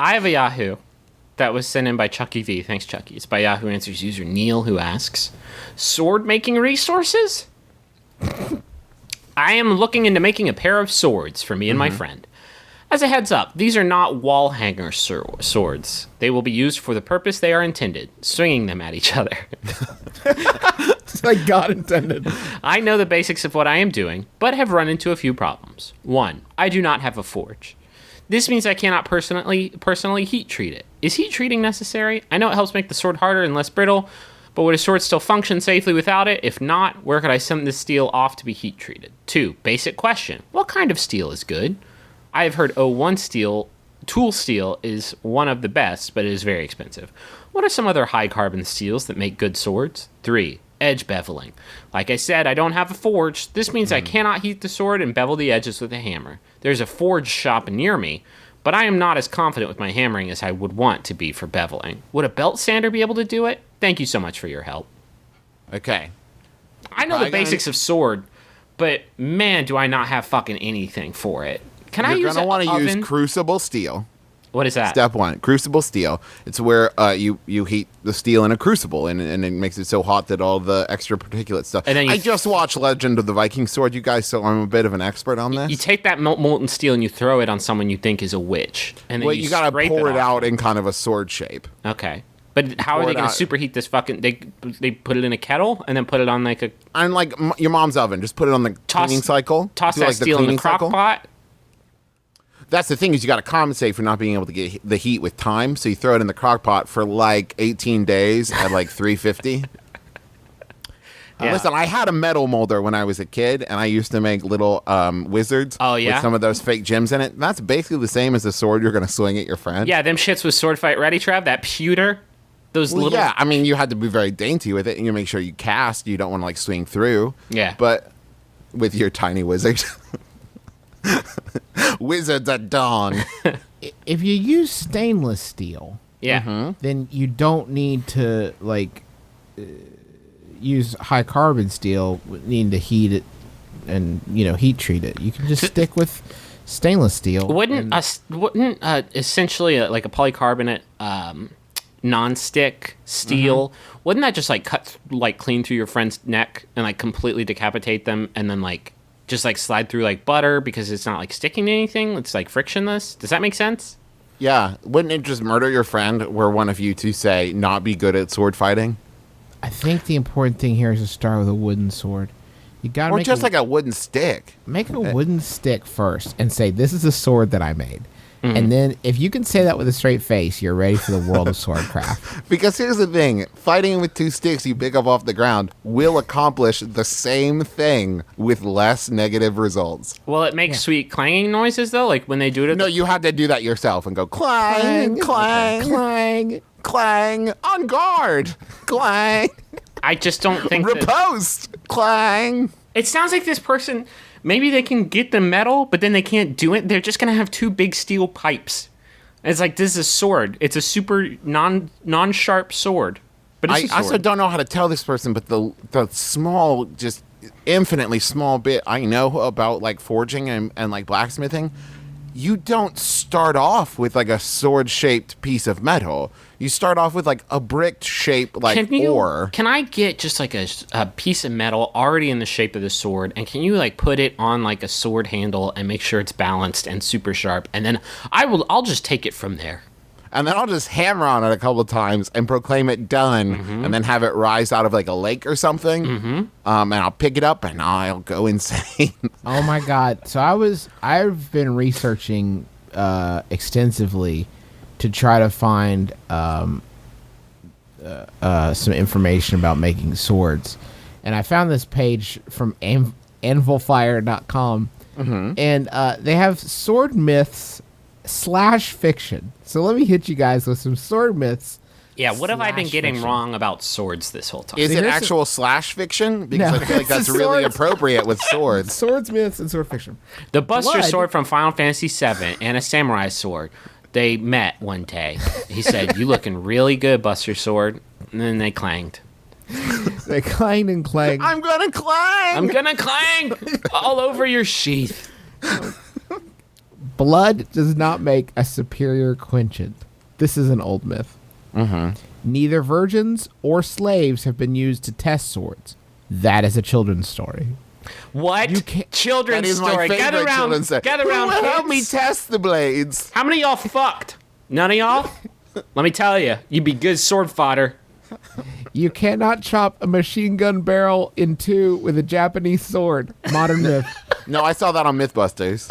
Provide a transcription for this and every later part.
I have a Yahoo that was sent in by Chucky V. Thanks, Chucky. It's by Yahoo Answers user Neil, who asks, sword making resources? I am looking into making a pair of swords for me and my friend. As a heads up, these are not wall hanger swords. They will be used for the purpose they are intended, swinging them at each other. It's like God intended. I know the basics of what I am doing, but have run into a few problems. 1, I do not have a forge. This means I cannot personally heat treat it. Is heat treating necessary? I know it helps make the sword harder and less brittle, but would a sword still function safely without it? If not, where could I send this steel off to be heat treated? 2, basic question. What kind of steel is good? I have heard O1 steel, tool steel, is one of the best, but it is very expensive. What are some other high carbon steels that make good swords? 3, edge beveling. Like I said, I don't have a forge. This means I cannot heat the sword and bevel the edges with a hammer. There's a forge shop near me, but I am not as confident with my hammering as I would want to be for beveling. Would a belt sander be able to do it? Thank you so much for your help. Okay. I know the basics of sword, but man, do I not have fucking anything for it. Can I use You're going to want to oven? use Crucible Steel. What is that? Step 1, Crucible Steel. It's where you heat the steel in a crucible, and it makes it so hot that all the extra particulate stuff. And then I just watched Legend of the Viking Sword, you guys, so I'm a bit of an expert on this. You take that molten steel and you throw it on someone you think is a witch. And then You got to scrape pour it off. out in kind of a sword shape. Okay. But how are they going to superheat this fucking... They put it in a kettle and then put it on like a... And like your mom's oven, just put it on the cleaning cycle. Toss Do, that like, steel in the crock pot. That's the thing, is you got to compensate for not being able to get the heat with time, so you throw it in the crock pot for like 18 days at like 350. Yeah. Listen, I had a metal molder when I was a kid, and I used to make little wizards with some of those fake gems in it. That's basically the same as the sword you're going to swing at your friend. Yeah, them shits was sword fight ready, Trav. That pewter. Those little... Yeah, I mean, you had to be very dainty with it, and you make sure you cast. You don't want to like swing through. Yeah. But with your tiny wizard... Wizards at dawn. If you use stainless steel, then you don't need to use high carbon steel, needing to heat it and heat treat it. You can just stick with stainless steel. Wouldn't essentially like a polycarbonate non-stick steel? Wouldn't that just like cut like clean through your friend's neck and like completely decapitate them, and then like just like slide through like butter because it's not like sticking to anything? It's like frictionless. Does that make sense? Yeah. Wouldn't it just murder your friend were one of you to say not be good at sword fighting? I think the important thing here is to start with a wooden sword. You gotta make like a wooden stick. Make a wooden stick first and say, this is a sword that I made. And then if you can say that with a straight face, you're ready for the world of swordcraft. Because here's the thing. Fighting with 2 sticks you pick up off the ground will accomplish the same thing with less negative results. Well, it makes sweet clanging noises, though, like when they do it. No, you had to do that yourself and go clang, clang, clang, clang, on guard, clang. I just don't think Riposte, clang. It sounds like this person... Maybe they can get the metal, but then they can't do it. They're just going to have 2 big steel pipes. It's like, this is a sword. It's a super non-sharp sword. But it's a sword. I also don't know how to tell this person, but the small, just infinitely small bit I know about like forging and like blacksmithing, you don't start off with like a sword-shaped piece of metal. You start off with like a brick-shaped like ore. Can I get just like a piece of metal already in the shape of the sword, and can you like put it on like a sword handle and make sure it's balanced and super sharp, and then I'll just take it from there. And then I'll just hammer on it a couple of times and proclaim it done, and then have it rise out of like a lake or something. And I'll pick it up and I'll go insane. Oh my God! So I've been researching extensively to try to find some information about making swords, and I found this page from anvilfire.com, and they have sword myths /fiction. So let me hit you guys with some sword myths. Yeah, what have I been getting wrong about swords this whole time? Is it actual /fiction? Because I feel like that's really appropriate with swords. Swords myths and sword fiction. The Buster sword from Final Fantasy VII and a samurai sword. They met one day. He said, "You looking really good, Buster Sword." And then they clanged. They clanged and clanged. I'm gonna clang! I'm gonna clang all over your sheath. Blood does not make a superior quenchant. This is an old myth. Mm-hmm. Neither virgins or slaves have been used to test swords. That is a children's story. What? That Children's is my story. favorite Gather around. children's story. Gather around, Who will help me kids. test the blades? How many of y'all fucked? None of y'all? Let me tell you, you'd be good sword fodder. You cannot chop a machine gun barrel in two with a Japanese sword. Modern myth. No, I saw that on Mythbusters.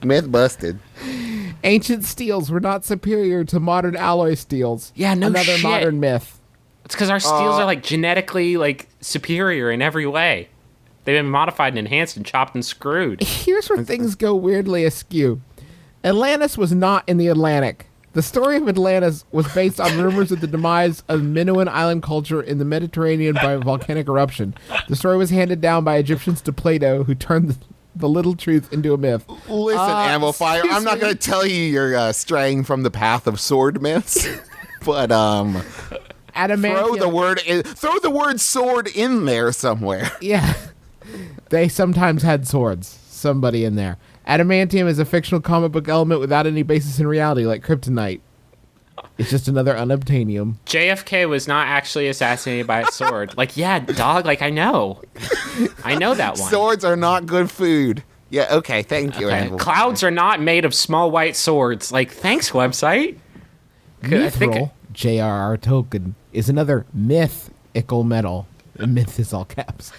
Myth busted. Ancient steels were not superior to modern alloy steels. Yeah, no Another shit. modern myth. It's because our steels are like genetically like superior in every way. They've been modified and enhanced and chopped and screwed. Here's where things go weirdly askew. Atlantis was not in the Atlantic. The story of Atlantis was based on rumors of the demise of Minoan island culture in the Mediterranean by a volcanic eruption. The story was handed down by Egyptians to Plato, who turned the little truth into a myth. Listen, Amplifier, I'm not going to tell you you're straying from the path of sword myths, but Adamantium. throw the word sword in there somewhere. Yeah. They sometimes had swords. Somebody in there. Adamantium is a fictional comic book element without any basis in reality, like kryptonite. It's just another unobtainium. JFK was not actually assassinated by a sword. Like, yeah, dog, like I know. I know that one. Swords are not good food. Yeah, okay, thank you, Okay. Amplifier. Clouds are not made of small white swords. Like, thanks, website. I think Mithril, J.R.R. Tolkien, is another mythical metal. Myth is all caps.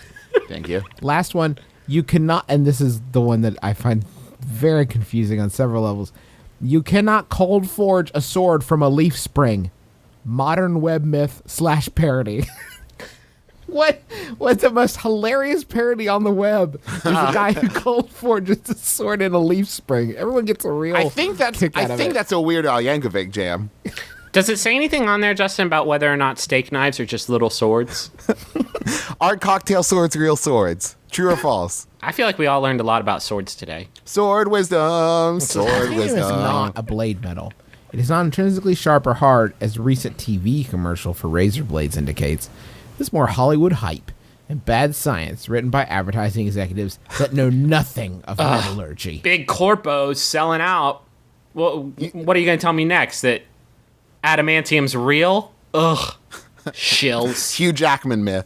Thank you. Last one, you cannot, and this is the one that I find very confusing on several levels. You cannot cold forge a sword from a leaf spring. Modern web myth / parody. What's the most hilarious parody on the web? There's a guy who cold forges a sword in a leaf spring. Everyone gets a real I think that's a Weird Al Yankovic jam. Does it say anything on there, Justin, about whether or not steak knives are just little swords? Are cocktail swords real swords? True or false? I feel like we all learned a lot about swords today. Sword wisdom. Sword Titanium is wisdom. not a blade metal. It is not intrinsically sharp or hard, as a recent TV commercial for razor blades indicates. This is more Hollywood hype and bad science written by advertising executives that know nothing of metallurgy. Big corpos selling out. Well, what are you going to tell me next? That adamantium's real? Ugh. Shills. Hugh Jackman myth.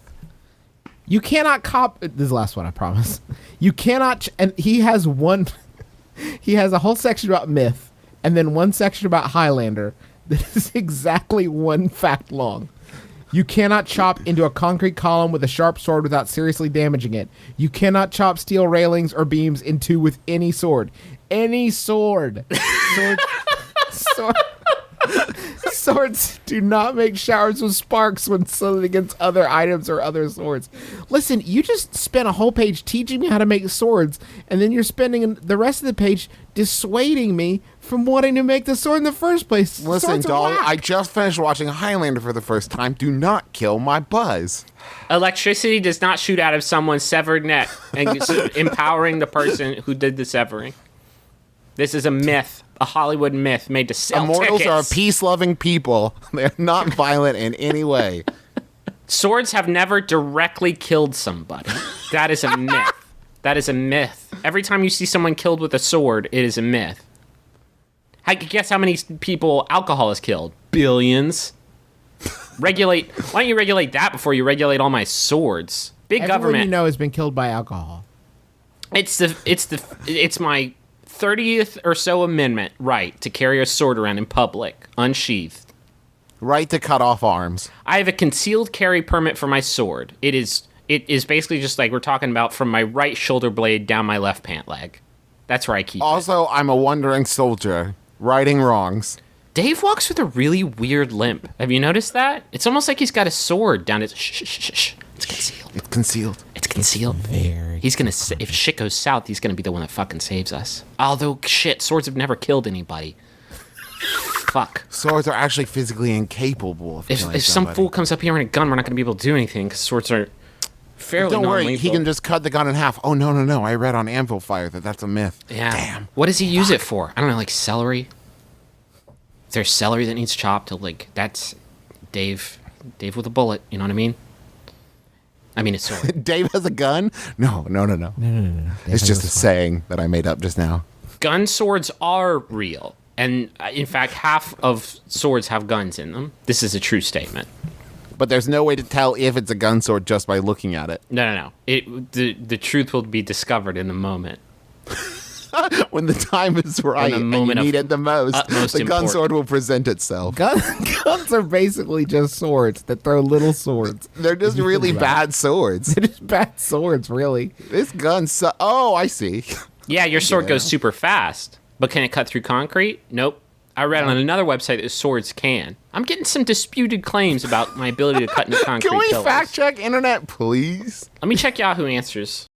You cannot this is the last one, I promise. You cannot, and he has a whole section about myth, and then one section about Highlander that is exactly one fact long. You cannot chop into a concrete column with a sharp sword without seriously damaging it. You cannot chop steel railings or beams in two with any sword. Any sword. Swords do not make showers with sparks when slid against other items or other swords. Listen, you just spent a whole page teaching me how to make swords, and then you're spending the rest of the page dissuading me from wanting to make the sword in the first place. Listen, Swords are dog, whack. I just finished watching Highlander for the first time. Do not kill my buzz. Electricity does not shoot out of someone's severed neck and empowering the person who did the severing. This is a myth, a Hollywood myth made to sell Immortals tickets. are peace-loving people. They're not violent in any way. Swords have never directly killed somebody. That is a myth. That is a myth. Every time you see someone killed with a sword, it is a myth. Guess how many people alcohol has killed? Billions. Why don't you regulate that before you regulate all my swords? Big Everyone government. you know has been killed by alcohol. It's my 30th or so amendment right to carry a sword around in public, unsheathed. Right to cut off arms. I have a concealed carry permit for my sword. It is basically just like we're talking about from my right shoulder blade down my left pant leg. That's where I keep it. Also, I'm a wandering soldier, righting wrongs. Dave walks with a really weird limp. Have you noticed that? It's almost like he's got a sword down his... Shh. It's concealed. It's concealed. It's concealed. He's gonna... If shit goes south, he's gonna be the one that fucking saves us. Although, shit, swords have never killed anybody. Fuck. Swords are actually physically incapable of killing If some somebody. fool comes up here with a gun, we're not gonna be able to do anything, because swords are fairly Don't worry, non-lethal. he can just cut the gun in half. Oh, no. I read on Amplifier that's a myth. Yeah. Damn. What does he use it for? I don't know, like celery? Is there celery that needs chopped? Like, that's Dave with a bullet, you know what I mean? I mean, a sword. Dave has a gun? No. No. It's just a saying that I made up just now. Gun swords are real. And in fact, half of swords have guns in them. This is a true statement. But there's no way to tell if it's a gun sword just by looking at it. No. The truth will be discovered in the moment. When the time is right and you need it the most, the gun sword will present itself. Guns are basically just swords that throw little swords. They're just really bad swords. They're just bad swords, really. This gun oh, I see. Yeah, your sword goes super fast. But can it cut through concrete? Nope. I read on another website that swords can. I'm getting some disputed claims about my ability to cut into concrete Can we pillars. fact check internet, please? Let me check Yahoo Answers.